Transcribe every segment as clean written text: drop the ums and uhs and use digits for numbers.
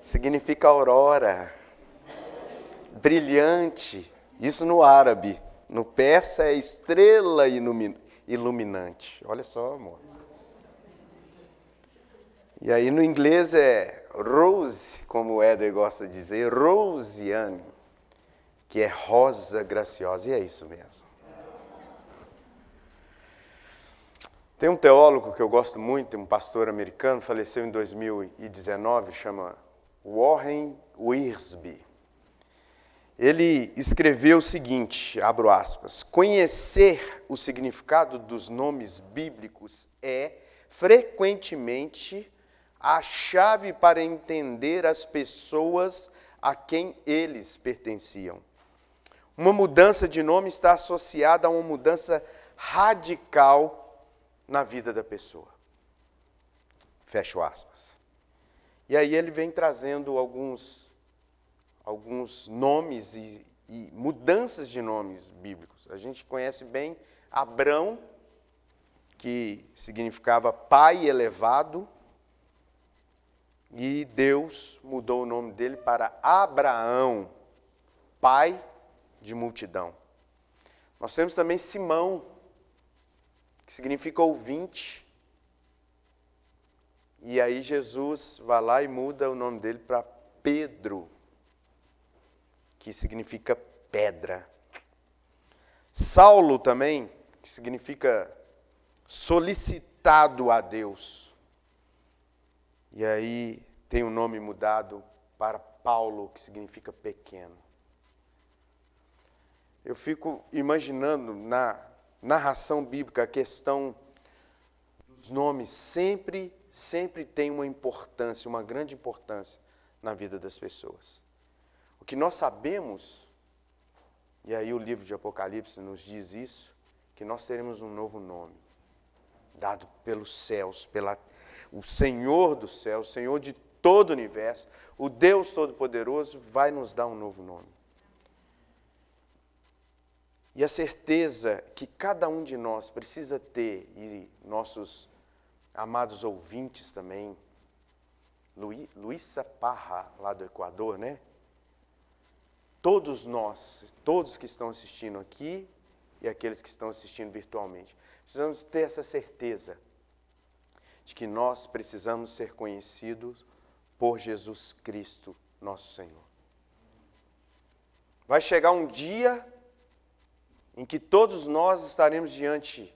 Significa aurora, brilhante. Isso no árabe. No persa é estrela iluminante. Olha só, amor. E aí no inglês é rose, como o Éder gosta de dizer, rosiane, que é rosa graciosa. E é isso mesmo. Tem um teólogo que eu gosto muito, um pastor americano, faleceu em 2019, chama Warren Wiersbe. Ele escreveu o seguinte, abro aspas, conhecer o significado dos nomes bíblicos é, frequentemente, a chave para entender as pessoas a quem eles pertenciam. Uma mudança de nome está associada a uma mudança radical na vida da pessoa. Fecho aspas. E aí ele vem trazendo alguns nomes e mudanças de nomes bíblicos. A gente conhece bem Abrão, que significava pai elevado, e Deus mudou o nome dele para Abraão, pai de multidão. Nós temos também Simão, que significa ouvinte. E aí Jesus vai lá e muda o nome dele para Pedro, que significa pedra. Saulo também, que significa solicitado a Deus. E aí tem o nome mudado para Paulo, que significa pequeno. Eu fico imaginando na narração bíblica a questão dos nomes sempre tem uma importância, uma grande importância na vida das pessoas. O que nós sabemos, e aí o livro de Apocalipse nos diz isso, que nós teremos um novo nome, dado pelos céus, o Senhor dos céus, o Senhor de todo o universo, o Deus Todo-Poderoso vai nos dar um novo nome. E a certeza que cada um de nós precisa ter, e nossos amados ouvintes também, Luísa Parra, lá do Equador, né? Todos nós, todos que estão assistindo aqui e aqueles que estão assistindo virtualmente, precisamos ter essa certeza de que nós precisamos ser conhecidos por Jesus Cristo, nosso Senhor. Vai chegar um dia em que todos nós estaremos diante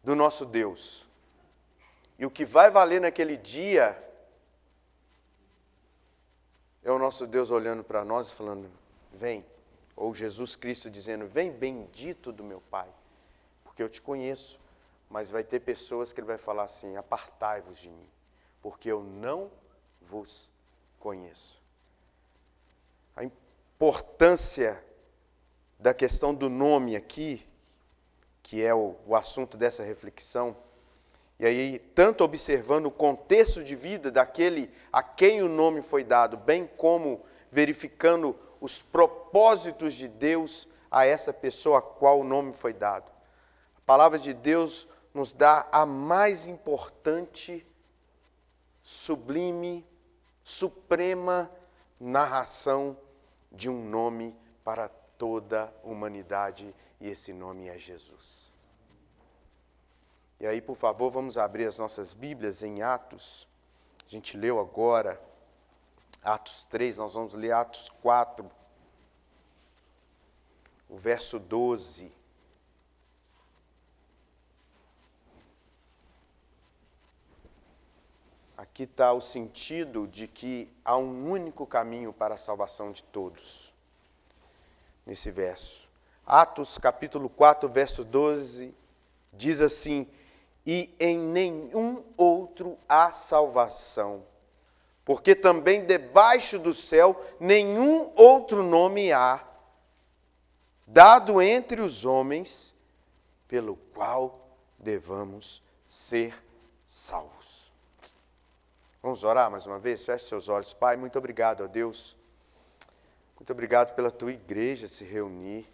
do nosso Deus. E o que vai valer naquele dia é o nosso Deus olhando para nós e falando, vem. Ou Jesus Cristo dizendo, vem bendito do meu Pai, porque eu te conheço. Mas vai ter pessoas que ele vai falar assim, apartai-vos de mim, porque eu não vos conheço. A importância da questão do nome aqui, que é o assunto dessa reflexão, e aí, tanto observando o contexto de vida daquele a quem o nome foi dado, bem como verificando os propósitos de Deus a essa pessoa a qual o nome foi dado. A palavra de Deus nos dá a mais importante, sublime, suprema narração de um nome para toda a humanidade, e esse nome é Jesus. E aí, por favor, vamos abrir as nossas Bíblias em Atos. A gente leu agora Atos 3, nós vamos ler Atos 4, o verso 12. Aqui está o sentido de que há um único caminho para a salvação de todos. Nesse verso. Atos capítulo 4, verso 12, diz assim, e em nenhum outro há salvação, porque também debaixo do céu nenhum outro nome há, dado entre os homens, pelo qual devamos ser salvos. Vamos orar mais uma vez? Feche seus olhos. Pai, muito obrigado, ó Deus. Muito obrigado pela tua igreja se reunir,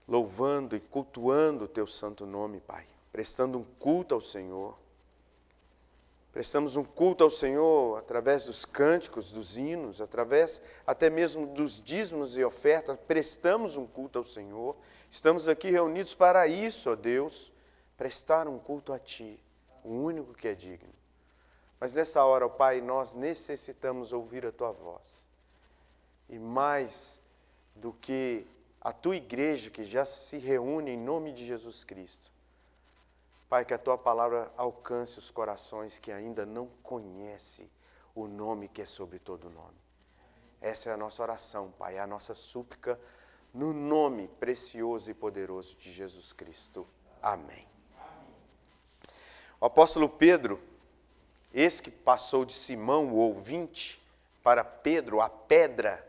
louvando e cultuando o teu santo nome, Pai, prestando um culto ao Senhor. Prestamos um culto ao Senhor através dos cânticos, dos hinos, através até mesmo dos dízimos e ofertas. Prestamos um culto ao Senhor. Estamos aqui reunidos para isso, ó Deus, prestar um culto a Ti, o único que é digno. Mas nessa hora, ó Pai, nós necessitamos ouvir a Tua voz. E mais do que a Tua igreja que já se reúne em nome de Jesus Cristo, Pai, que a Tua palavra alcance os corações que ainda não conhecem o nome que é sobre todo nome. Essa é a nossa oração, Pai, é a nossa súplica no nome precioso e poderoso de Jesus Cristo. Amém. O apóstolo Pedro, esse que passou de Simão, o ouvinte, para Pedro, a pedra,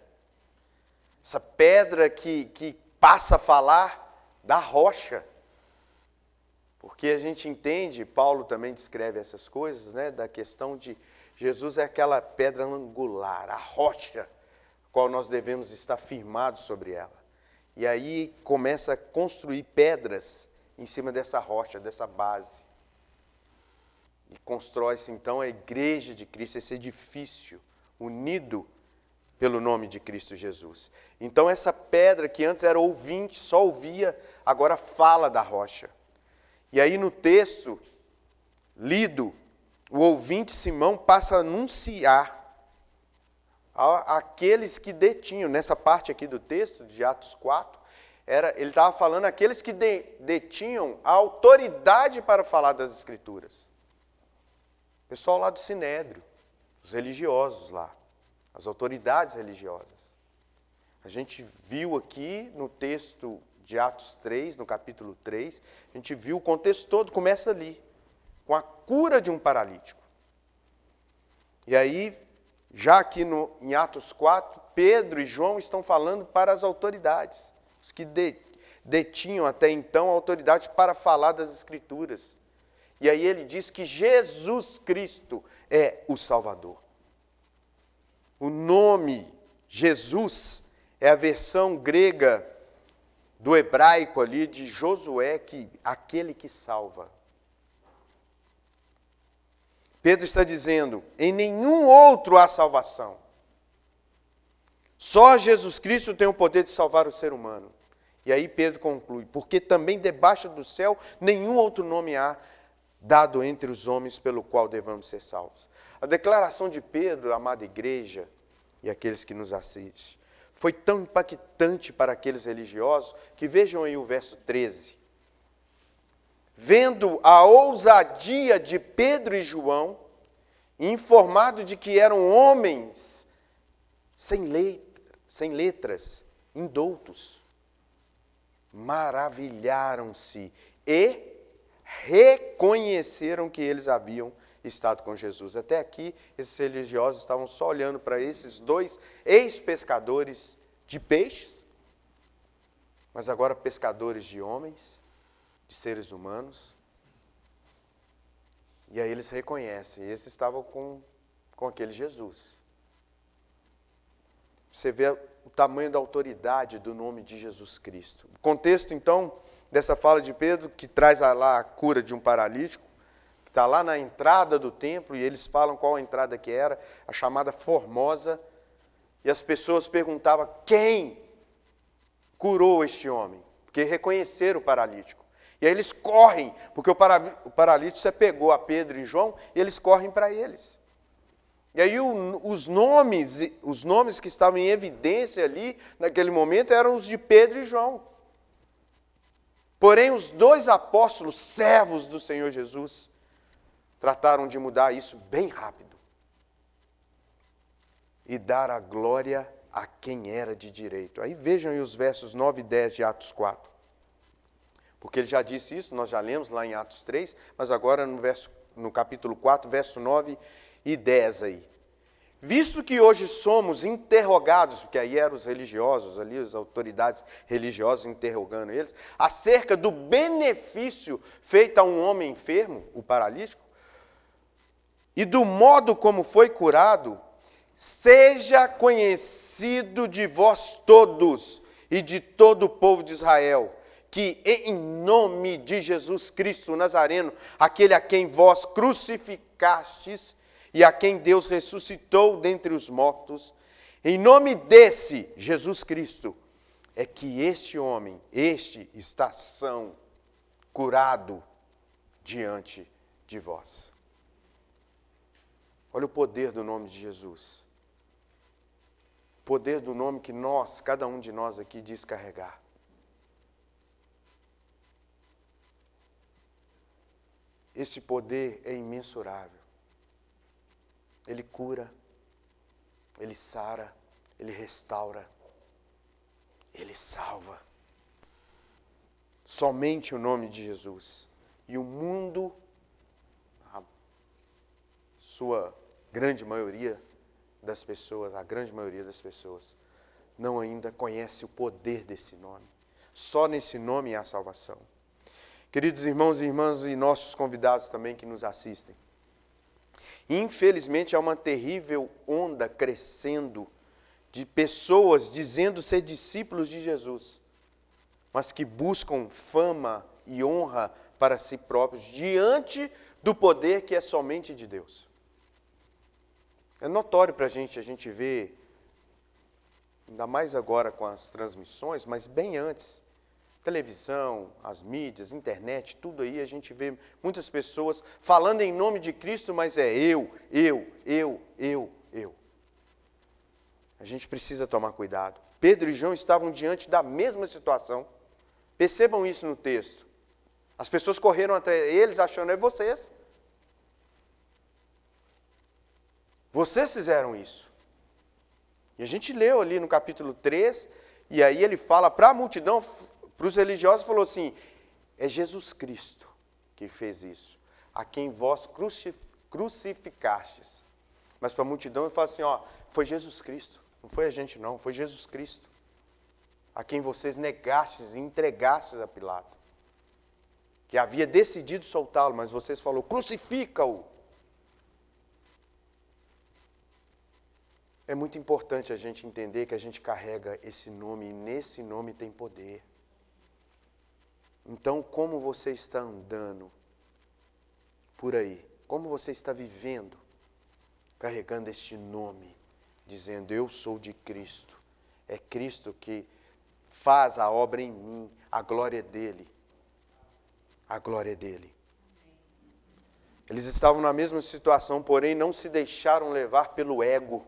essa pedra que passa a falar da rocha. Porque a gente entende, Paulo também descreve essas coisas, né, da questão de Jesus é aquela pedra angular, a rocha, a qual nós devemos estar firmados sobre ela. E aí começa a construir pedras em cima dessa rocha, dessa base. E constrói-se então a igreja de Cristo, esse edifício unido pelo nome de Cristo Jesus. Então essa pedra que antes era ouvinte, só ouvia, agora fala da rocha. E aí no texto lido, o ouvinte Simão passa a anunciar àqueles que detinham, nessa parte aqui do texto, de Atos 4, ele estava falando àqueles que detinham a autoridade para falar das Escrituras. O pessoal lá do Sinédrio, os religiosos lá, as autoridades religiosas. A gente viu aqui no texto de Atos 3, no capítulo 3, a gente viu o contexto todo, começa ali, com a cura de um paralítico. E aí, já aqui em Atos 4, Pedro e João estão falando para as autoridades, os que detinham até então a autoridade para falar das Escrituras. E aí ele diz que Jesus Cristo é o Salvador. O nome Jesus é a versão grega do hebraico ali de Josué, aquele que salva. Pedro está dizendo, em nenhum outro há salvação. Só Jesus Cristo tem o poder de salvar o ser humano. E aí Pedro conclui, porque também debaixo do céu nenhum outro nome há dado entre os homens pelo qual devamos ser salvos. A declaração de Pedro, amada igreja, e aqueles que nos assistem, foi tão impactante para aqueles religiosos, que vejam aí o verso 13. Vendo a ousadia de Pedro e João, informado de que eram homens sem letras, indoutos, maravilharam-se e reconheceram que eles haviam estado com Jesus. Até aqui, esses religiosos estavam só olhando para esses dois ex-pescadores de peixes, mas agora pescadores de homens, de seres humanos. E aí eles reconhecem, esses estavam com aquele Jesus. Você vê o tamanho da autoridade do nome de Jesus Cristo. O contexto, então, dessa fala de Pedro, que traz lá a cura de um paralítico, que está lá na entrada do templo, e eles falam qual a entrada que era, a chamada Formosa, e as pessoas perguntavam, quem curou este homem? Porque reconheceram o paralítico. E aí eles correm, porque o paralítico pegou a Pedro e João, e eles correm para eles. E aí os nomes que estavam em evidência ali, naquele momento, eram os de Pedro e João. Porém, os dois apóstolos, servos do Senhor Jesus, trataram de mudar isso bem rápido. E dar a glória a quem era de direito. Aí vejam aí os versos 9 e 10 de Atos 4. Porque ele já disse isso, nós já lemos lá em Atos 3, mas agora no capítulo 4, verso 9 e 10 aí. Visto que hoje somos interrogados, porque aí eram os religiosos, ali as autoridades religiosas interrogando eles, acerca do benefício feito a um homem enfermo, o paralítico, e do modo como foi curado, seja conhecido de vós todos e de todo o povo de Israel, que em nome de Jesus Cristo Nazareno, aquele a quem vós crucificastes e a quem Deus ressuscitou dentre os mortos, em nome desse Jesus Cristo, é que este homem, este está são, curado diante de vós. Olha o poder do nome de Jesus. O poder do nome que nós, cada um de nós aqui, diz carregar. Esse poder é imensurável. Ele cura, ele sara, ele restaura, ele salva. Somente o nome de Jesus. E o mundo, a sua grande maioria das pessoas, a grande maioria das pessoas, não ainda conhece o poder desse nome. Só nesse nome há salvação. Queridos irmãos e irmãs e nossos convidados também que nos assistem, infelizmente há uma terrível onda crescendo de pessoas dizendo ser discípulos de Jesus, mas que buscam fama e honra para si próprios diante do poder que é somente de Deus. É notório para a gente vê, ainda mais agora com as transmissões, mas bem antes, televisão, as mídias, internet, tudo aí, a gente vê muitas pessoas falando em nome de Cristo, mas é eu. A gente precisa tomar cuidado. Pedro e João estavam diante da mesma situação. Percebam isso no texto. As pessoas correram até eles achando, é vocês. Vocês fizeram isso. E a gente leu ali no capítulo 3, e aí ele fala para a multidão, para os religiosos, falou assim, é Jesus Cristo que fez isso, a quem vós crucificastes. Mas para a multidão ele fala assim, foi Jesus Cristo, não foi a gente não, foi Jesus Cristo, a quem vocês negastes e entregastes a Pilato, que havia decidido soltá-lo, mas vocês falaram, crucifica-o. É muito importante a gente entender que a gente carrega esse nome e nesse nome tem poder. Então, como você está andando por aí? Como você está vivendo carregando este nome, dizendo, eu sou de Cristo. É Cristo que faz a obra em mim, a glória é dele. A glória é dele. Eles estavam na mesma situação, porém não se deixaram levar pelo ego.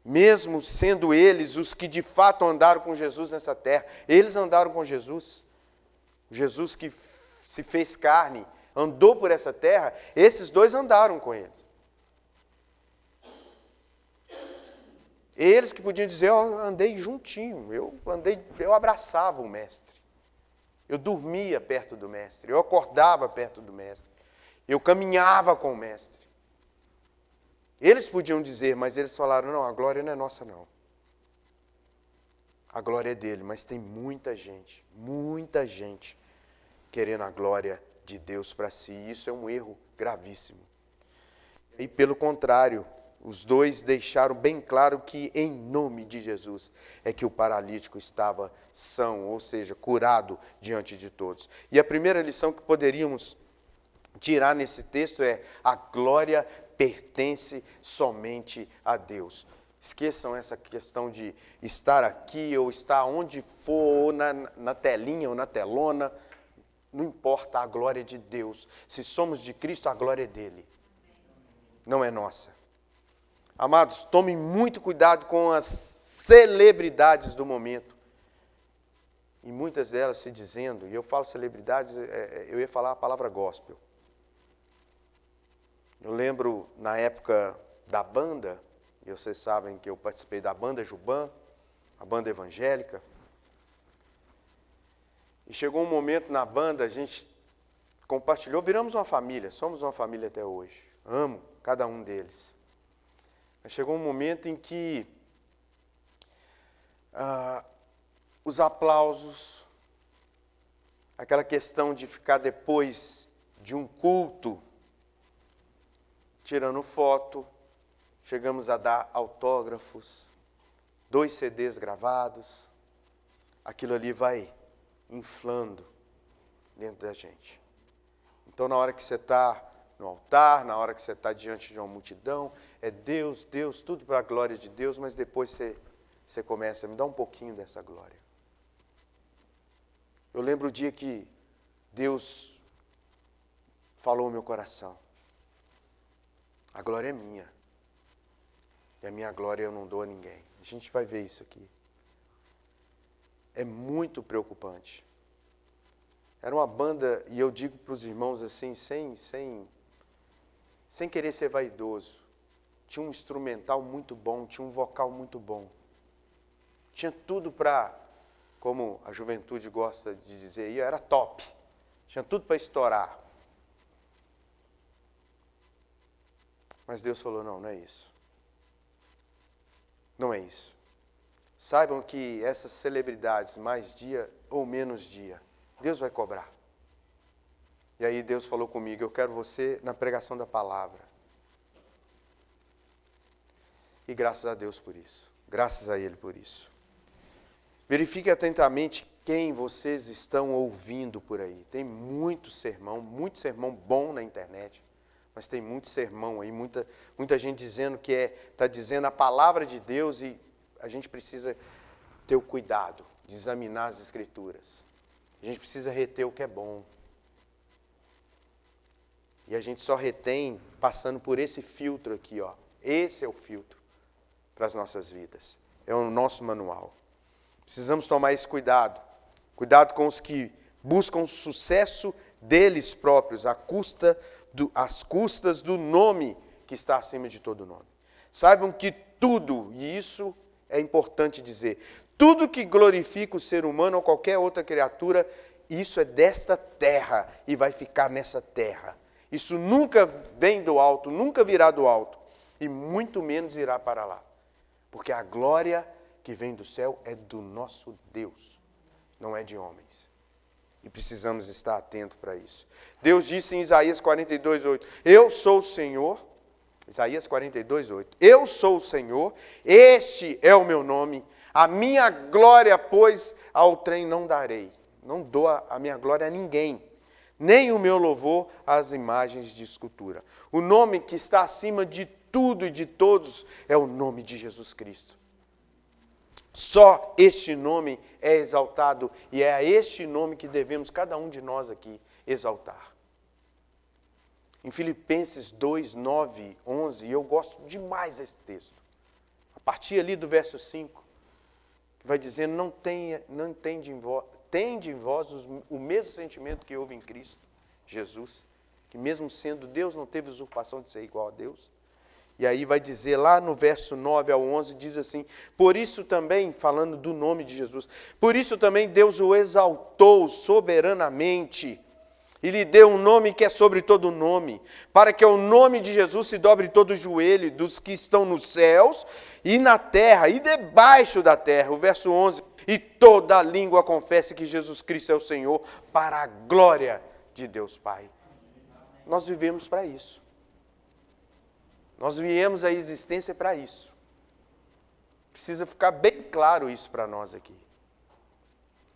Mesmo sendo eles os que de fato andaram com Jesus nessa terra, eles andaram com Jesus. Jesus que se fez carne, andou por essa terra, esses dois andaram com ele. Eles que podiam dizer, eu andei juntinho, eu abraçava o mestre. Eu dormia perto do mestre, eu acordava perto do mestre, eu caminhava com o mestre. Eles podiam dizer, mas eles falaram, não, a glória não é nossa não. A glória é dele, mas tem muita gente querendo a glória de Deus para si. Isso é um erro gravíssimo. E pelo contrário, os dois deixaram bem claro que em nome de Jesus é que o paralítico estava são, ou seja, curado diante de todos. E a primeira lição que poderíamos tirar nesse texto é a glória pertence somente a Deus. Esqueçam essa questão de estar aqui ou estar onde for, ou na telinha ou na telona. Não importa, a glória é de Deus. Se somos de Cristo, a glória é dele. Não é nossa. Amados, tomem muito cuidado com as celebridades do momento. E muitas delas se dizendo, e eu falo celebridades, eu ia falar a palavra gospel. Eu lembro, na época da banda, e vocês sabem que eu participei da banda Juban, a banda evangélica, e chegou um momento na banda, a gente compartilhou, viramos uma família, somos uma família até hoje, amo cada um deles. Mas chegou um momento em que os aplausos, aquela questão de ficar depois de um culto, tirando foto, chegamos a dar autógrafos, 2 CDs gravados, aquilo ali vai inflando dentro da gente. Então, na hora que você está no altar, na hora que você está diante de uma multidão, é Deus, Deus, tudo para a glória de Deus, mas depois você começa a me dar um pouquinho dessa glória. Eu lembro o dia que Deus falou no meu coração. A glória é minha. E a minha glória eu não dou a ninguém. A gente vai ver isso aqui. É muito preocupante. Era uma banda, e eu digo para os irmãos assim, sem querer ser vaidoso. Tinha um instrumental muito bom, tinha um vocal muito bom. Tinha tudo para, como a juventude gosta de dizer, era top. Tinha tudo para estourar. Mas Deus falou, não é isso. Não é isso. Saibam que essas celebridades, mais dia ou menos dia, Deus vai cobrar. E aí Deus falou comigo, eu quero você na pregação da palavra. E graças a Deus por isso. Graças a Ele por isso. Verifique atentamente quem vocês estão ouvindo por aí. Tem muito sermão bom na internet. Mas tem muito sermão aí, muita gente dizendo que está dizendo a palavra de Deus e a gente precisa ter o cuidado de examinar as Escrituras. A gente precisa reter o que é bom. E a gente só retém passando por esse filtro aqui, ó. Esse é o filtro para as nossas vidas. É o nosso manual. Precisamos tomar esse cuidado. Cuidado com os que buscam o sucesso deles próprios, às custas do nome que está acima de todo nome. Saibam que tudo, e isso é importante dizer, tudo que glorifica o ser humano ou qualquer outra criatura, isso é desta terra e vai ficar nessa terra. Isso nunca vem do alto, nunca virá do alto, e muito menos irá para lá. Porque a glória que vem do céu é do nosso Deus, não é de homens. E precisamos estar atentos para isso. Deus disse em Isaías 42:8, eu sou o Senhor, Isaías 42:8, eu sou o Senhor, este é o meu nome, a minha glória, pois, ao trem não darei. Não dou a minha glória a ninguém, nem o meu louvor às imagens de escultura. O nome que está acima de tudo e de todos é o nome de Jesus Cristo. Só este nome é exaltado e é a este nome que devemos, cada um de nós aqui, exaltar. Em Filipenses 2, 9, 11, eu gosto demais desse texto. A partir ali do verso 5, que vai dizendo, tende em vós o mesmo sentimento que houve em Cristo, Jesus, que mesmo sendo Deus, não teve usurpação de ser igual a Deus. E aí vai dizer lá no verso 9 ao 11, diz assim, por isso também, falando do nome de Jesus, por isso também Deus o exaltou soberanamente e lhe deu um nome que é sobre todo nome, para que ao nome de Jesus se dobre todo o joelho dos que estão nos céus e na terra e debaixo da terra. O verso 11, e toda a língua confesse que Jesus Cristo é o Senhor, para a glória de Deus Pai. Nós vivemos para isso. Nós viemos à existência para isso. Precisa ficar bem claro isso para nós aqui.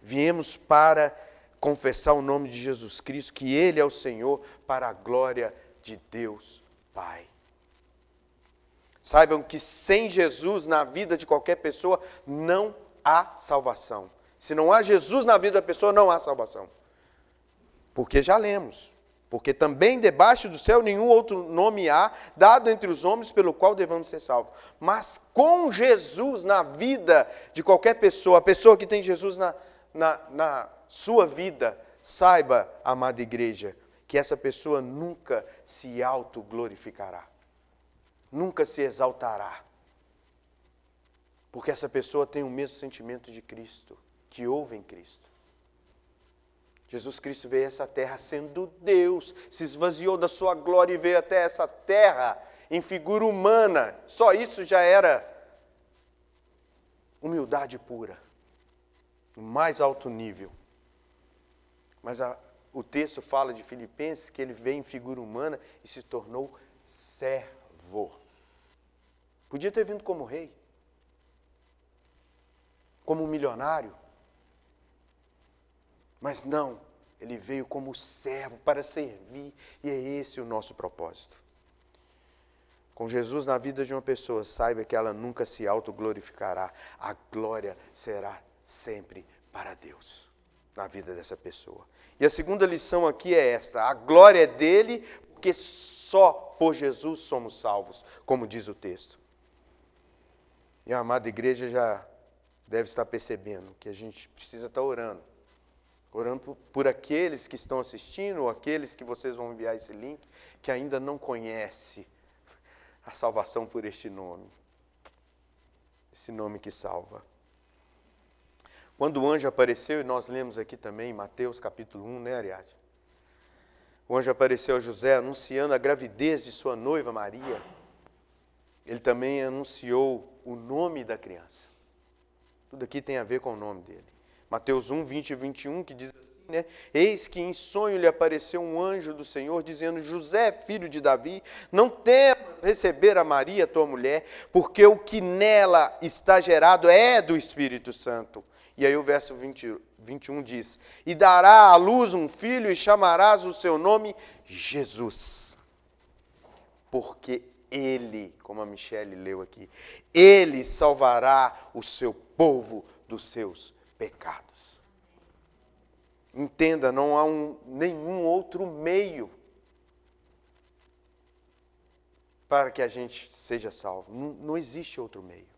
Viemos para confessar o nome de Jesus Cristo, que Ele é o Senhor, para a glória de Deus Pai. Saibam que sem Jesus na vida de qualquer pessoa não há salvação. Se não há Jesus na vida da pessoa, não há salvação. Porque já lemos. Porque também debaixo do céu nenhum outro nome há, dado entre os homens, pelo qual devamos ser salvos. Mas com Jesus na vida de qualquer pessoa, a pessoa que tem Jesus na sua vida, saiba, amada igreja, que essa pessoa nunca se autoglorificará. Nunca se exaltará. Porque essa pessoa tem o mesmo sentimento de Cristo, que houve em Cristo. Jesus Cristo veio a essa terra sendo Deus, se esvaziou da sua glória e veio até essa terra em figura humana. Só isso já era humildade pura, no mais alto nível. Mas o texto fala de Filipenses que ele veio em figura humana e se tornou servo. Podia ter vindo como rei, como milionário, Mas não, ele veio como servo para servir, e é esse o nosso propósito. Com Jesus na vida de uma pessoa, saiba que ela nunca se autoglorificará. A glória será sempre para Deus, na vida dessa pessoa. E a segunda lição aqui é esta: a glória é dele, porque só por Jesus somos salvos, como diz o texto. E a amada igreja já deve estar percebendo que a gente precisa estar orando. Orando por aqueles que estão assistindo, ou aqueles que vocês vão enviar esse link, que ainda não conhecem a salvação por este nome. Esse nome que salva. Quando o anjo apareceu, e nós lemos aqui também em Mateus capítulo 1, né, Ariadne? O anjo apareceu a José anunciando a gravidez de sua noiva Maria. Ele também anunciou o nome da criança. Tudo aqui tem a ver com o nome dele. Mateus 1, 20 e 21, que diz assim, né? Eis que em sonho lhe apareceu um anjo do Senhor, dizendo: José, filho de Davi, não temas receber a Maria, tua mulher, porque o que nela está gerado é do Espírito Santo. E aí o verso 21 diz: E dará à luz um filho, e chamarás o seu nome Jesus. Porque ele, como a Michele leu aqui, ele salvará o seu povo dos seus pecados. Entenda, não há nenhum outro meio para que a gente seja salvo. Não existe outro meio.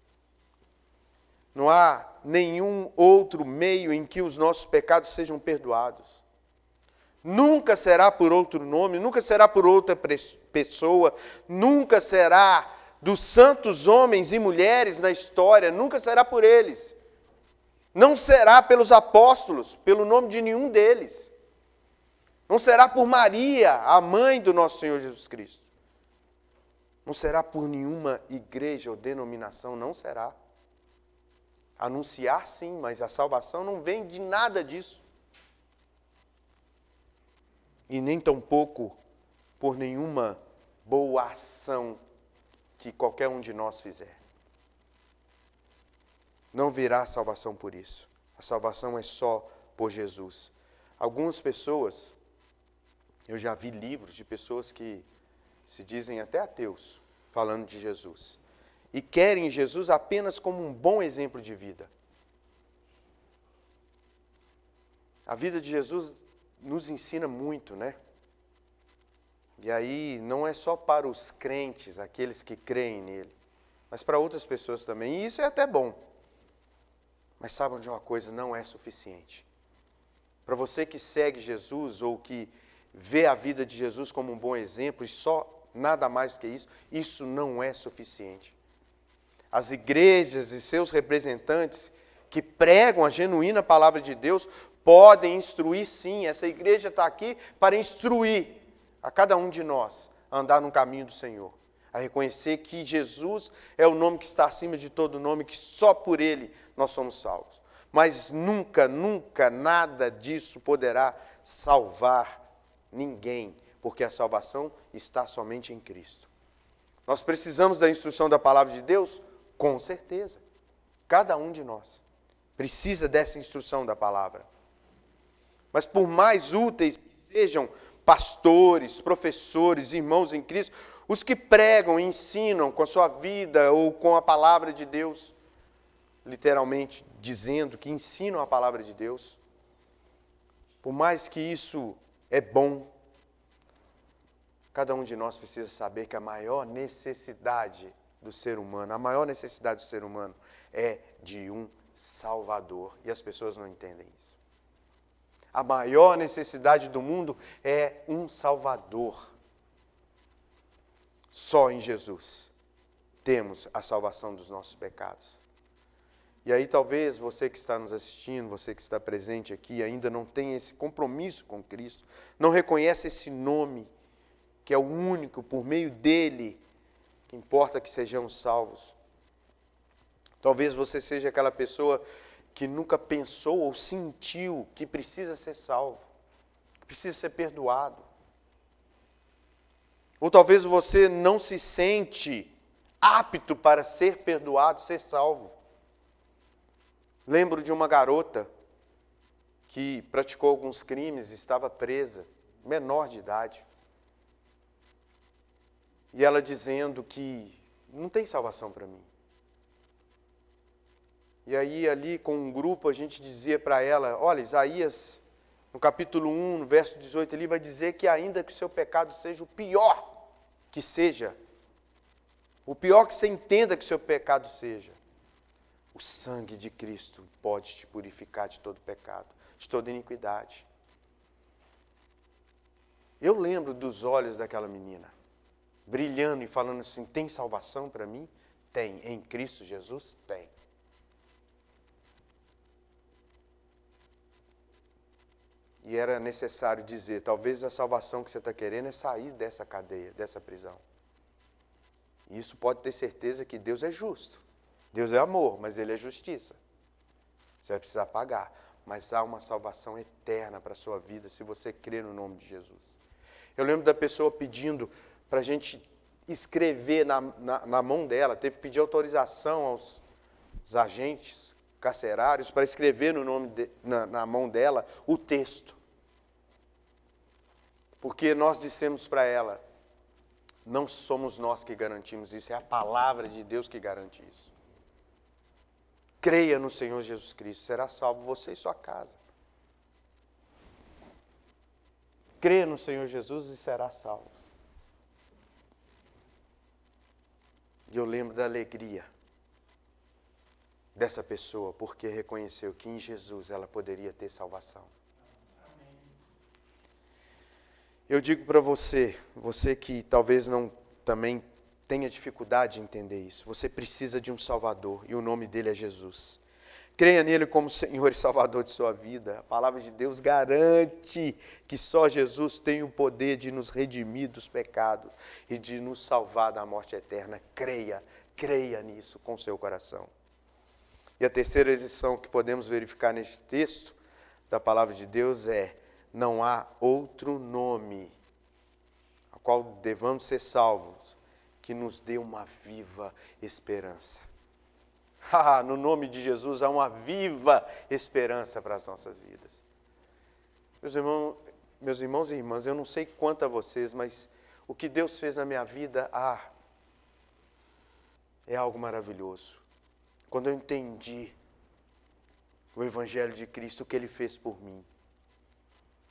Não há nenhum outro meio em que os nossos pecados sejam perdoados. Nunca será por outro nome, nunca será por outra pessoa, nunca será dos santos homens e mulheres na história, nunca será por eles. Não será pelos apóstolos, pelo nome de nenhum deles. Não será por Maria, a mãe do nosso Senhor Jesus Cristo. Não será por nenhuma igreja ou denominação, não será. Anunciar sim, mas a salvação não vem de nada disso. E nem tampouco por nenhuma boa ação que qualquer um de nós fizer. Não virá salvação por isso. A salvação é só por Jesus. Algumas pessoas, eu já vi livros de pessoas que se dizem até ateus, falando de Jesus. E querem Jesus apenas como um bom exemplo de vida. A vida de Jesus nos ensina muito, né? E aí não é só para os crentes, aqueles que creem nele, mas para outras pessoas também. E isso é até bom. Mas saibam de uma coisa, não é suficiente. Para você que segue Jesus ou que vê a vida de Jesus como um bom exemplo e só nada mais do que isso não é suficiente. As igrejas e seus representantes que pregam a genuína palavra de Deus podem instruir sim. Essa igreja está aqui para instruir a cada um de nós a andar no caminho do Senhor. A reconhecer que Jesus é o nome que está acima de todo nome, que só por Ele nós somos salvos. Mas nunca, nunca nada disso poderá salvar ninguém, porque a salvação está somente em Cristo. Nós precisamos da instrução da palavra de Deus? Com certeza. Cada um de nós precisa dessa instrução da palavra. Mas por mais úteis que sejam pastores, professores, irmãos em Cristo, os que pregam e ensinam com a sua vida ou com a palavra de Deus, literalmente dizendo que ensinam a palavra de Deus, por mais que isso é bom, cada um de nós precisa saber que a maior necessidade do ser humano, a maior necessidade do ser humano é de um Salvador. E as pessoas não entendem isso. A maior necessidade do mundo é um Salvador. Só em Jesus temos a salvação dos nossos pecados. E aí talvez você que está nos assistindo, você que está presente aqui, ainda não tenha esse compromisso com Cristo, não reconhece esse nome, que é o único, por meio dele, que importa que sejamos salvos. Talvez você seja aquela pessoa que nunca pensou ou sentiu que precisa ser salvo, que precisa ser perdoado. Ou talvez você não se sente apto para ser perdoado, ser salvo. Lembro de uma garota que praticou alguns crimes, estava presa, menor de idade. E ela dizendo que não tem salvação para mim. E aí ali com um grupo a gente dizia para ela, olha, Isaías, no capítulo 1, no verso 18, ele vai dizer que ainda que o seu pecado seja o pior que seja, o pior que você entenda que o seu pecado seja, o sangue de Cristo pode te purificar de todo pecado, de toda iniquidade. Eu lembro dos olhos daquela menina, brilhando e falando assim, tem salvação para mim? Tem. Em Cristo Jesus? Tem. E era necessário dizer, talvez a salvação que você está querendo é sair dessa cadeia, dessa prisão. E isso pode ter certeza que Deus é justo. Deus é amor, mas Ele é justiça. Você vai precisar pagar. Mas há uma salvação eterna para a sua vida se você crer no nome de Jesus. Eu lembro da pessoa pedindo para a gente escrever na mão dela, teve que pedir autorização aos agentes carcerários para escrever na mão dela o texto. Porque nós dissemos para ela, não somos nós que garantimos isso, é a palavra de Deus que garante isso. Creia no Senhor Jesus Cristo, será salvo você e sua casa. Creia no Senhor Jesus e será salvo. E eu lembro da alegria dessa pessoa, porque reconheceu que em Jesus ela poderia ter salvação. Eu digo para você que talvez não também tenha dificuldade de entender isso, você precisa de um Salvador e o nome dele é Jesus. Creia nele como Senhor e Salvador de sua vida. A palavra de Deus garante que só Jesus tem o poder de nos redimir dos pecados e de nos salvar da morte eterna. Creia nisso com seu coração. E a terceira lição que podemos verificar nesse texto da palavra de Deus é: não há outro nome ao qual devamos ser salvos que nos dê uma viva esperança. No nome de Jesus há uma viva esperança para as nossas vidas. Meus irmãos e irmãs, eu não sei quanto a vocês, mas o que Deus fez na minha vida, é algo maravilhoso. Quando eu entendi o Evangelho de Cristo, o que Ele fez por mim.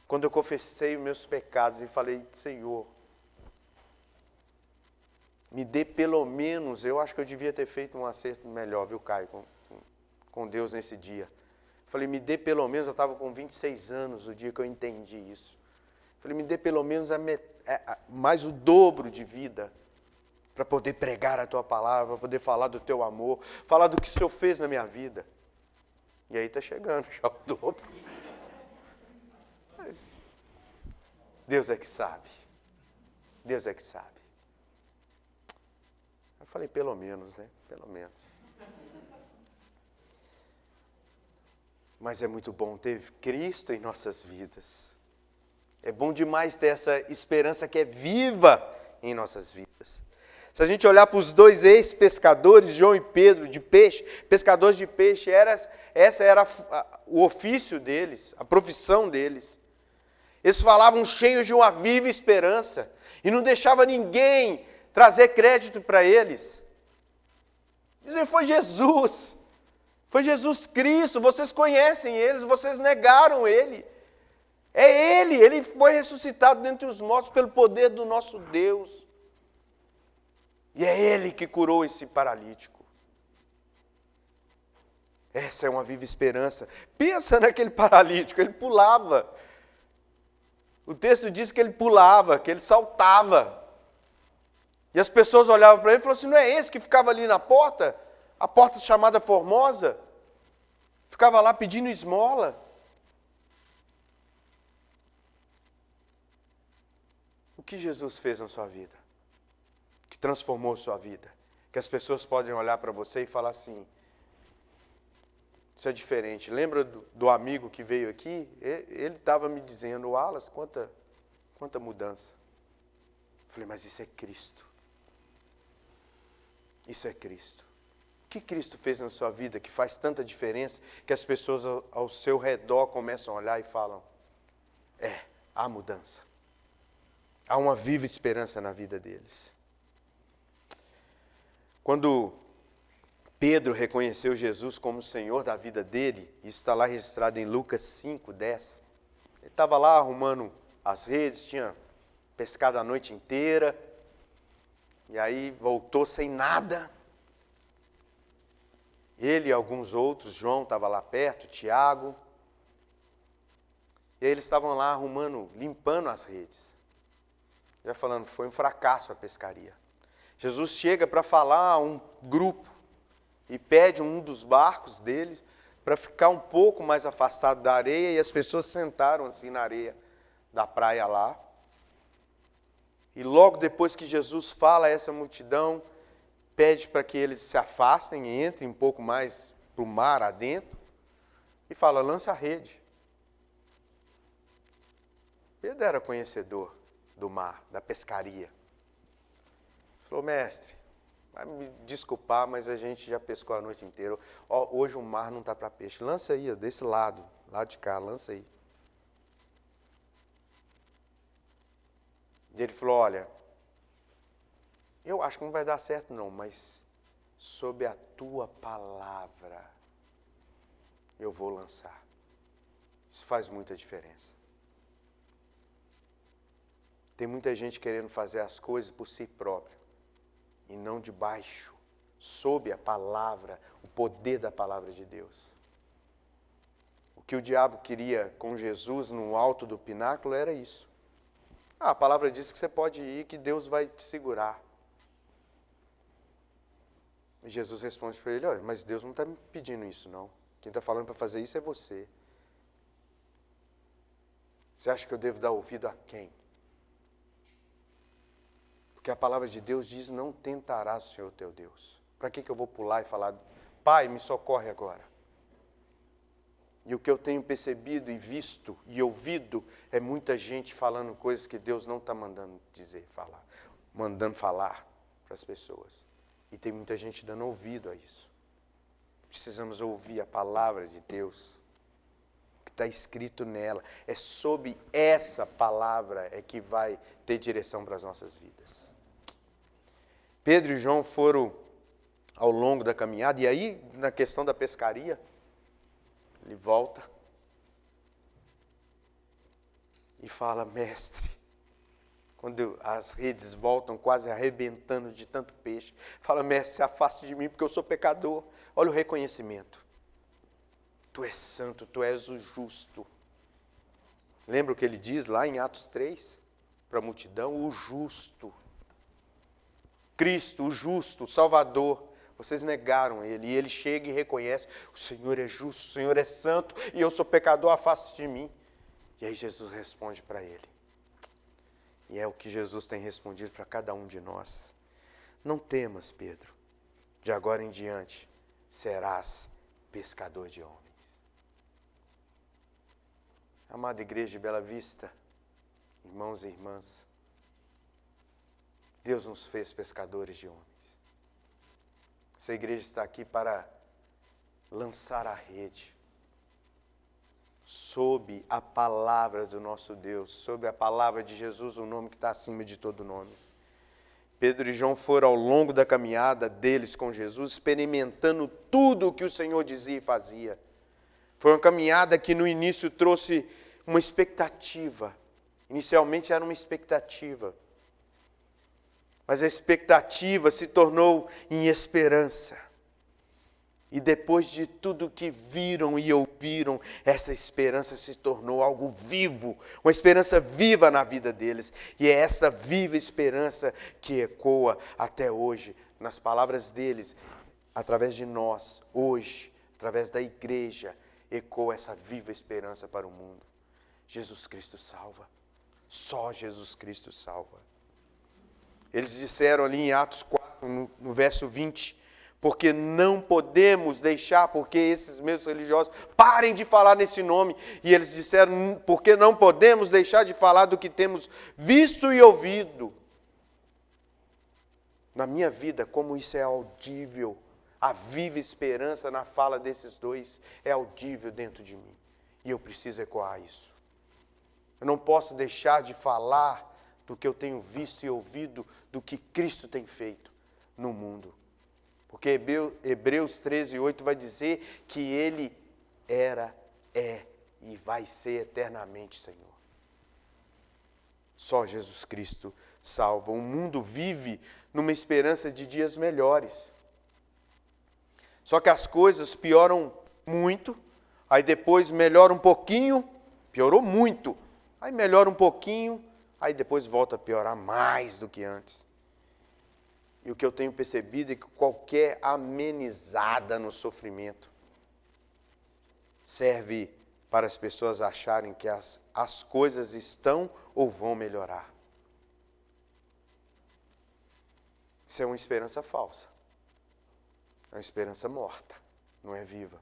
Quando eu confessei os meus pecados e falei, Senhor, me dê pelo menos, eu acho que eu devia ter feito um acerto melhor, viu, Caio, com Deus nesse dia. Falei, me dê pelo menos, eu estava com 26 anos o dia que eu entendi isso. Falei, me dê pelo menos mais o dobro de vida para poder pregar a Tua palavra, para poder falar do Teu amor, falar do que o Senhor fez na minha vida. E aí está chegando já o dobro. Mas Deus é que sabe. Deus é que sabe. Eu falei, pelo menos, né? Pelo menos. Mas é muito bom ter Cristo em nossas vidas. É bom demais ter essa esperança que é viva em nossas vidas. Se a gente olhar para os dois ex-pescadores, João e Pedro, de peixe, pescadores de peixe, essa era o ofício deles, a profissão deles. Eles falavam cheios de uma viva esperança e não deixava ninguém trazer crédito para eles. Dizem, foi Jesus Cristo, vocês conhecem eles, vocês negaram ele. É ele foi ressuscitado dentre os mortos pelo poder do nosso Deus. E é ele que curou esse paralítico. Essa é uma viva esperança. Pensa naquele paralítico, ele pulava. O texto diz que ele pulava, que ele saltava. E as pessoas olhavam para ele e falavam assim, não é esse que ficava ali na porta? A porta chamada Formosa? Ficava lá pedindo esmola. O que Jesus fez na sua vida? Que transformou a sua vida? Que as pessoas podem olhar para você e falar assim, isso é diferente. Lembra do amigo que veio aqui? Ele estava me dizendo, Wallace, quanta mudança. Eu falei, mas isso é Cristo. Isso é Cristo. O que Cristo fez na sua vida que faz tanta diferença que as pessoas ao seu redor começam a olhar e falam, há mudança. Há uma viva esperança na vida deles. Quando Pedro reconheceu Jesus como o Senhor da vida dele, isso está lá registrado em Lucas 5:10. Ele estava lá arrumando as redes, tinha pescado a noite inteira, e aí voltou sem nada. Ele e alguns outros, João estava lá perto, Tiago, e aí eles estavam lá arrumando, limpando as redes. Já falando, foi um fracasso a pescaria. Jesus chega para falar a um grupo e pede um dos barcos deles para ficar um pouco mais afastado da areia, e as pessoas sentaram assim na areia da praia lá. E logo depois que Jesus fala a essa multidão, pede para que eles se afastem e entrem um pouco mais para o mar adentro, e fala, lança a rede. Pedro era conhecedor do mar, da pescaria. Falou, mestre, vai me desculpar, mas a gente já pescou a noite inteira. Hoje o mar não está para peixe. Lança aí, desse lado de cá, lança aí. E ele falou, olha, eu acho que não vai dar certo não, mas sob a tua palavra eu vou lançar. Isso faz muita diferença. Tem muita gente querendo fazer as coisas por si própria e não debaixo, sob a palavra, o poder da palavra de Deus. O que o diabo queria com Jesus no alto do pináculo era isso. A palavra diz que você pode ir, que Deus vai te segurar. E Jesus responde para ele, olha, mas Deus não está me pedindo isso não. Quem está falando para fazer isso é você. Você acha que eu devo dar ouvido a quem? Porque a palavra de Deus diz, não tentarás o Senhor teu Deus. Para que eu vou pular e falar, Pai, me socorre agora? E o que eu tenho percebido e visto e ouvido é muita gente falando coisas que Deus não está mandando mandando falar para as pessoas. E tem muita gente dando ouvido a isso. Precisamos ouvir a palavra de Deus, que está escrito nela. É sob essa palavra que vai ter direção para as nossas vidas. Pedro e João foram ao longo da caminhada, e aí, na questão da pescaria, ele volta e fala, mestre, quando as redes voltam quase arrebentando de tanto peixe, fala, mestre, se afaste de mim porque eu sou pecador. Olha o reconhecimento. Tu és santo, tu és o justo. Lembra o que ele diz lá em Atos 3? Para a multidão, o justo. Cristo, o justo, o Salvador. Vocês negaram ele, e ele chega e reconhece, o Senhor é justo, o Senhor é santo, e eu sou pecador, afaste de mim. E aí Jesus responde para ele. E é o que Jesus tem respondido para cada um de nós. Não temas, Pedro, de agora em diante serás pescador de homens. Amada igreja de Bela Vista, irmãos e irmãs, Deus nos fez pescadores de homens. Essa igreja está aqui para lançar a rede sob a palavra do nosso Deus, sob a palavra de Jesus, o nome que está acima de todo nome. Pedro e João foram ao longo da caminhada deles com Jesus, experimentando tudo o que o Senhor dizia e fazia. Foi uma caminhada que no início trouxe uma expectativa. Inicialmente era uma expectativa. Mas a expectativa se tornou em esperança. E depois de tudo que viram e ouviram, essa esperança se tornou algo vivo, uma esperança viva na vida deles. E é essa viva esperança que ecoa até hoje, nas palavras deles, através de nós, hoje, através da igreja, ecoa essa viva esperança para o mundo. Jesus Cristo salva. Só Jesus Cristo salva. Eles disseram ali em Atos 4, no verso 20, porque não podemos deixar, porque esses mesmos religiosos, parem de falar nesse nome. E eles disseram, porque não podemos deixar de falar do que temos visto e ouvido. Na minha vida, como isso é audível A viva esperança na fala desses dois é audível dentro de mim. E eu preciso ecoar isso. Eu não posso deixar de falar do que eu tenho visto e ouvido, do que Cristo tem feito no mundo. Porque Hebreus 13:8 vai dizer que Ele era, é e vai ser eternamente Senhor. Só Jesus Cristo salva. O mundo vive numa esperança de dias melhores. Só que as coisas pioram muito, aí depois melhora um pouquinho, piorou muito, aí melhora um pouquinho, aí depois volta a piorar mais do que antes. E o que eu tenho percebido é que qualquer amenizada no sofrimento serve para as pessoas acharem que as coisas estão ou vão melhorar. Isso é uma esperança falsa. É uma esperança morta, não é viva.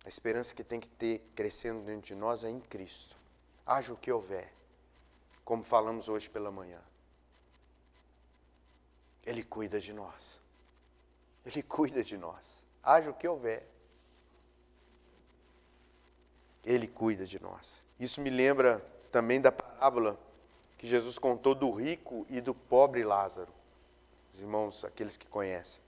A esperança que tem que ter crescendo dentro de nós é em Cristo. Haja o que houver, como falamos hoje pela manhã. Ele cuida de nós. Ele cuida de nós. Haja o que houver. Ele cuida de nós. Isso me lembra também da parábola que Jesus contou do rico e do pobre Lázaro. Os irmãos, aqueles que conhecem.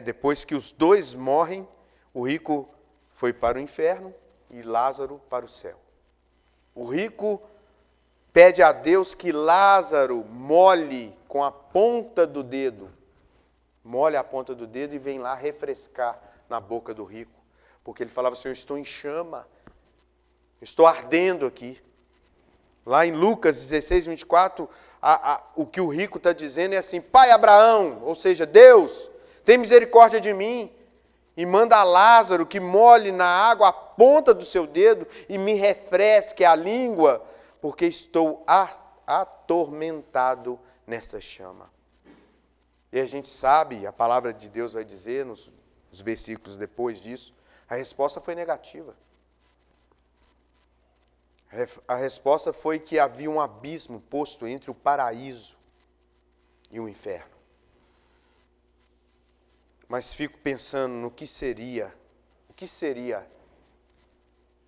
Depois que os dois morrem, o rico foi para o inferno e Lázaro para o céu. O rico pede a Deus que Lázaro molhe com a ponta do dedo. Molhe a ponta do dedo e vem lá refrescar na boca do rico. Porque ele falava assim, eu estou em chama, eu estou ardendo aqui. Lá em Lucas 16:24, o que o rico está dizendo é assim, Pai Abraão, ou seja, Deus, tem misericórdia de mim e manda a Lázaro que molhe na água a ponta do seu dedo e me refresque a língua, porque estou atormentado nessa chama. E a gente sabe, a palavra de Deus vai dizer, nos versículos depois disso, a resposta foi negativa. A resposta foi que havia um abismo posto entre o paraíso e o inferno. Mas fico pensando no que seria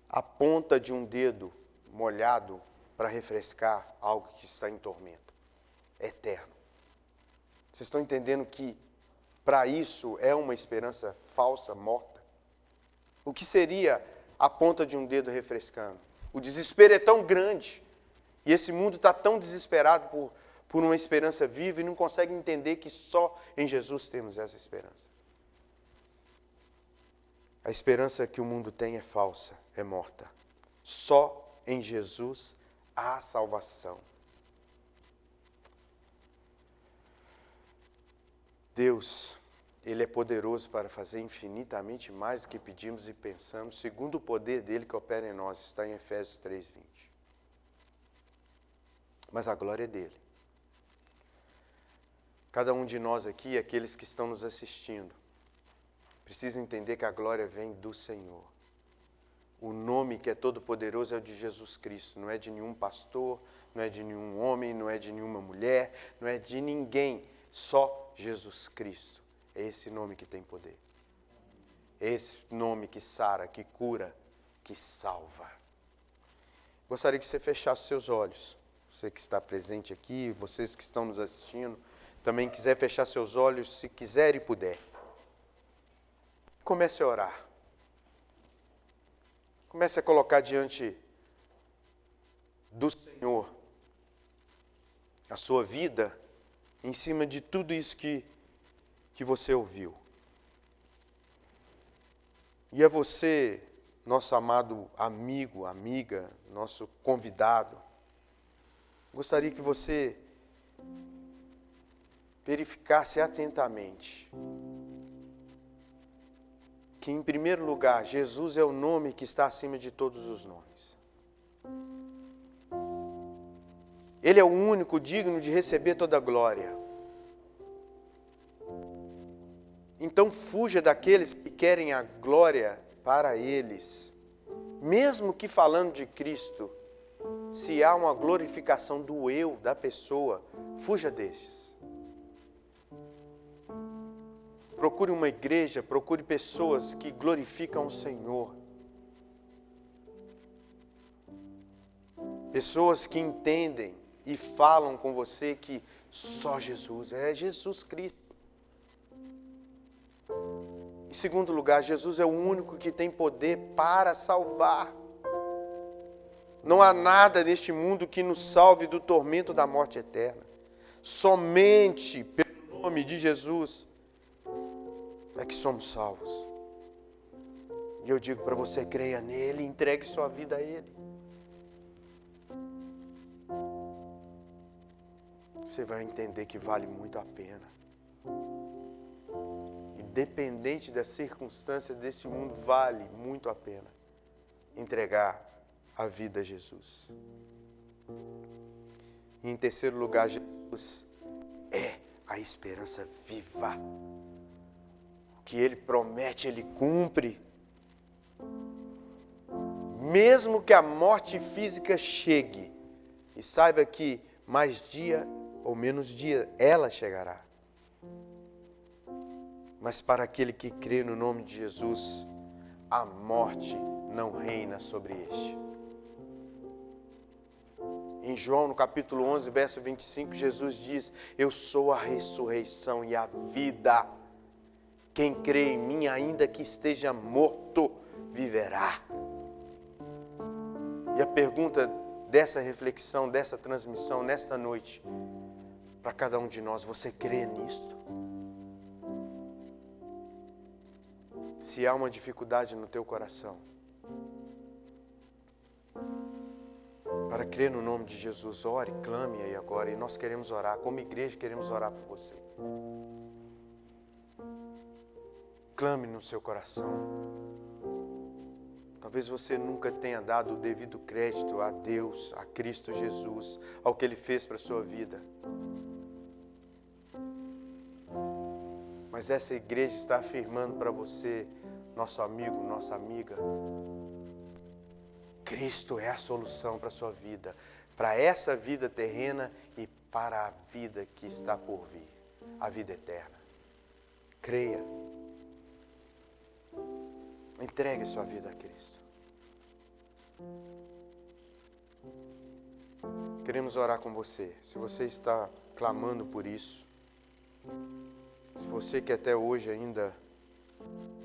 a ponta de um dedo molhado para refrescar algo que está em tormento. Eterno. Vocês estão entendendo que para isso é uma esperança falsa, morta? O que seria a ponta de um dedo refrescando? O desespero é tão grande e esse mundo está tão desesperado por uma esperança viva e não consegue entender que só em Jesus temos essa esperança. A esperança que o mundo tem é falsa, é morta. Só em Jesus há salvação. Deus, Ele é poderoso para fazer infinitamente mais do que pedimos e pensamos, segundo o poder dEle que opera em nós, está em Efésios 3:20. Mas a glória é dEle. Cada um de nós aqui, aqueles que estão nos assistindo, precisa entender que a glória vem do Senhor. O nome que é todo poderoso é o de Jesus Cristo, não é de nenhum pastor, não é de nenhum homem, não é de nenhuma mulher, não é de ninguém, só Jesus Cristo. É esse nome que tem poder. É esse nome que sara, que cura, que salva. Gostaria que você fechasse seus olhos. Você que está presente aqui, vocês que estão nos assistindo, também quiser fechar seus olhos, se quiser e puder. Comece a orar. Comece a colocar diante do Senhor a sua vida em cima de tudo isso que você ouviu. E a você, nosso amado amigo, amiga, nosso convidado, gostaria que você verificasse atentamente que, em primeiro lugar, Jesus é o nome que está acima de todos os nomes. Ele é o único digno de receber toda a glória. Então fuja daqueles que querem a glória para eles. Mesmo que falando de Cristo, se há uma glorificação do eu, da pessoa, fuja destes. procure uma igreja, procure pessoas que glorificam o Senhor. Pessoas que entendem e falam com você que só Jesus, é Jesus Cristo. Em segundo lugar, Jesus é o único que tem poder para salvar. Não há nada neste mundo que nos salve do tormento da morte eterna. Somente pelo nome de Jesus é que somos salvos. E eu digo para você, creia nele, entregue sua vida a ele. Você vai entender que vale muito a pena. Independente das circunstâncias desse mundo, vale muito a pena entregar a vida a Jesus. E em terceiro lugar, Jesus é a esperança viva. O que Ele promete, Ele cumpre. Mesmo que a morte física chegue, e saiba que mais dia ou menos dia ela chegará. Mas para aquele que crê no nome de Jesus, a morte não reina sobre este. Em João, no capítulo 11, verso 25, Jesus diz: eu sou a ressurreição e a vida. Quem crê em mim, ainda que esteja morto, viverá. E a pergunta dessa reflexão, dessa transmissão, nesta noite, para cada um de nós: você crê nisto? Se há uma dificuldade no teu coração, para crer no nome de Jesus, ore, clame aí agora. E nós queremos orar, como igreja queremos orar por você. Clame no seu coração. Talvez você nunca tenha dado o devido crédito a Deus, a Cristo Jesus, ao que Ele fez para a sua vida. Mas essa igreja está afirmando para você, nosso amigo, nossa amiga, Cristo é a solução para a sua vida, para essa vida terrena e para a vida que está por vir, a vida eterna. Creia. Entregue a sua vida a Cristo. Queremos orar com você. Se você está clamando por isso, se você que até hoje ainda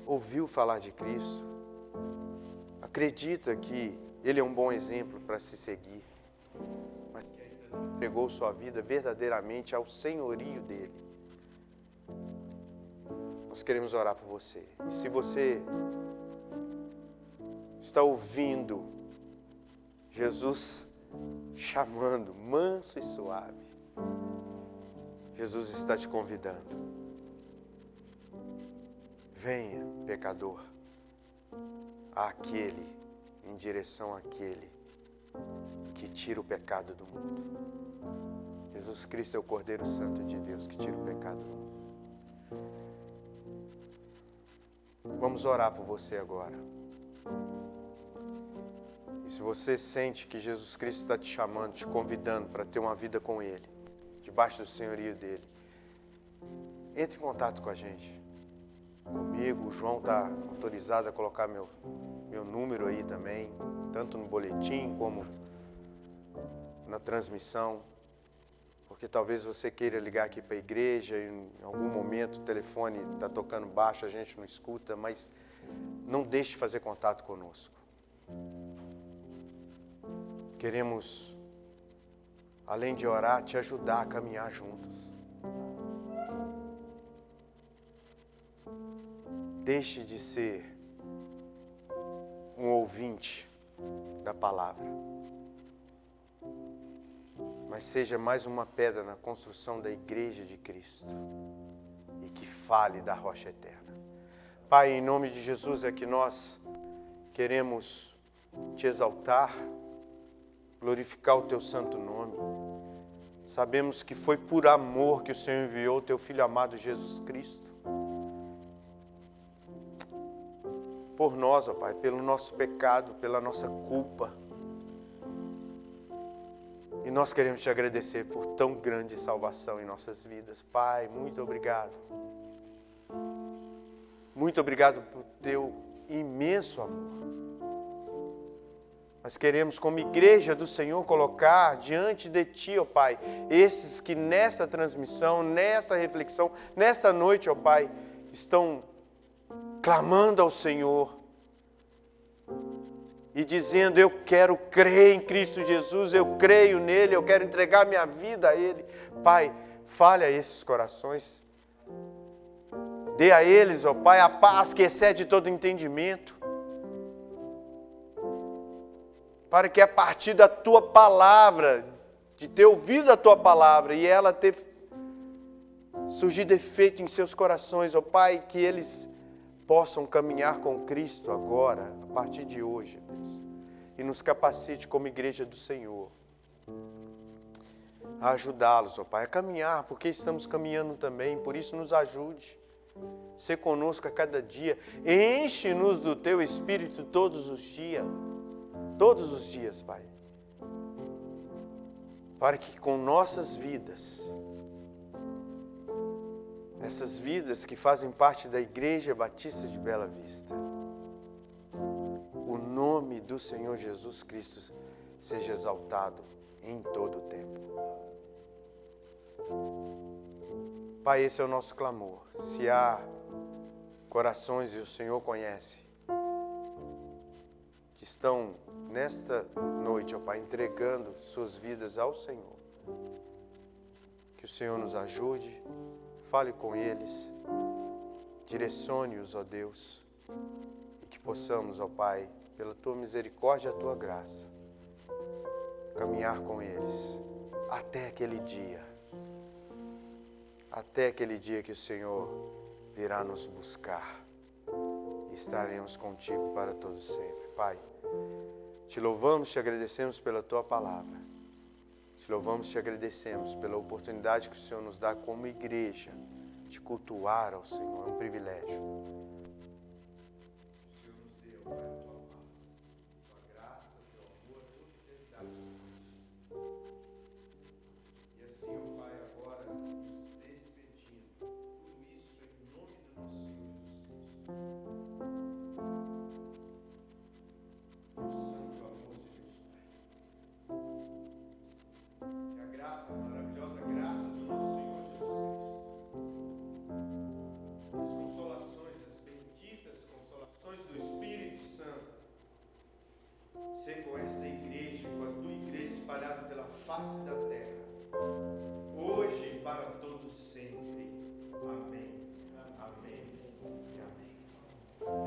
ouviu falar de Cristo, acredita que Ele é um bom exemplo para se seguir, mas que ainda não entregou sua vida verdadeiramente ao senhorio dEle, nós queremos orar por você. E se você está ouvindo Jesus chamando, manso e suave, Jesus está te convidando. Venha, pecador, àquele, em direção àquele que tira o pecado do mundo. Jesus Cristo é o Cordeiro Santo de Deus que tira o pecado do mundo. Vamos orar por você agora. E se você sente que Jesus Cristo está te chamando, te convidando para ter uma vida com Ele, debaixo do senhorio dEle, entre em contato com a gente. Comigo, o João está autorizado a colocar meu número aí também, tanto no boletim como na transmissão, porque talvez você queira ligar aqui para a igreja e em algum momento o telefone está tocando baixo, a gente não escuta, mas não deixe de fazer contato conosco. Queremos, além de orar, te ajudar a caminhar juntos. Deixe de ser um ouvinte da palavra, mas seja mais uma pedra na construção da igreja de Cristo e que fale da rocha eterna. Pai, em nome de Jesus é que nós queremos te exaltar, glorificar o teu santo nome. Sabemos que foi por amor que o Senhor enviou o teu Filho amado Jesus Cristo. Por nós, ó Pai, pelo nosso pecado, pela nossa culpa. E nós queremos te agradecer por tão grande salvação em nossas vidas. Pai, muito obrigado. Muito obrigado por teu imenso amor. Nós queremos, como igreja do Senhor, colocar diante de Ti, ó Pai, esses que nessa transmissão, nessa reflexão, nessa noite, ó Pai, estão clamando ao Senhor e dizendo: eu quero crer em Cristo Jesus, eu creio nele, eu quero entregar minha vida a Ele. Pai, fale a esses corações. Dê a eles, ó Pai, a paz que excede todo entendimento. Para que a partir da Tua palavra, de ter ouvido a Tua palavra e ela ter surgido efeito em seus corações, ó Pai, que eles possam caminhar com Cristo agora, a partir de hoje, Deus. E nos capacite como igreja do Senhor a ajudá-los, ó Pai, a caminhar, porque estamos caminhando também, por isso nos ajude. Ser conosco a cada dia, enche-nos do Teu Espírito todos os dias, Pai, para que com nossas vidas, essas vidas que fazem parte da Igreja Batista de Bela Vista, o nome do Senhor Jesus Cristo seja exaltado em todo o tempo. Pai, esse é o nosso clamor. Se há corações, e o Senhor conhece, que estão nesta noite, ó Pai, entregando suas vidas ao Senhor, que o Senhor nos ajude, fale com eles, direcione-os, ó Deus, e que possamos, ó Pai, pela Tua misericórdia e a Tua graça, caminhar com eles até aquele dia que o Senhor virá nos buscar e estaremos contigo para todo sempre. Pai, Te louvamos, Te agradecemos pela Tua palavra. Te louvamos, Te agradecemos pela oportunidade que o Senhor nos dá como igreja de cultuar ao Senhor. É um privilégio. O Senhor nos dê, ó Pai, a Tua paz, a Tua graça, o Teu amor, tudo que Ele dá. E assim, ó Pai, agora nos despedindo. Tudo isso em nome do nosso Senhor Jesus Cristo. A maravilhosa graça do nosso Senhor Jesus Cristo, as consolações, as benditas consolações do Espírito Santo, ser com essa igreja, com a Tua igreja espalhada pela face da terra, hoje e para todos sempre. Amém. Amém. E amém.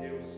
Deus seja